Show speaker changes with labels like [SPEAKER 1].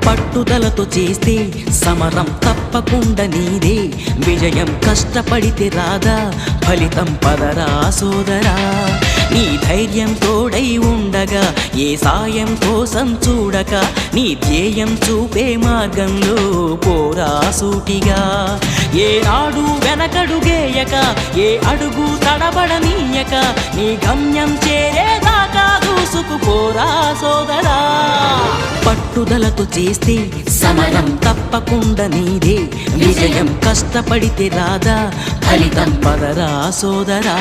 [SPEAKER 1] పట్టుదలతో చేస్తే సమరం తప్పకుండా నీదే, విజయం కష్టపడితే రాదా ఫలితం పదరా సోదరా. నీ ధైర్యం తోడై ఉండగా ఏ సాయం కోసం చూడక, నీ ధ్యేయం చూపే మార్గంలో పోరా సూటిగా. ఏ నాడు వెనకడుగేయక, ఏ అడుగు తడబడనీయక, నీ గమ్యం చేరేదాకా దూసుకుపోరా సోదరా. పట్టుదలతో చేస్తే సమరం తప్పకుండా నీదే, విజయం కష్టపడితే రాదా ఫలితం పదరా సోదరా.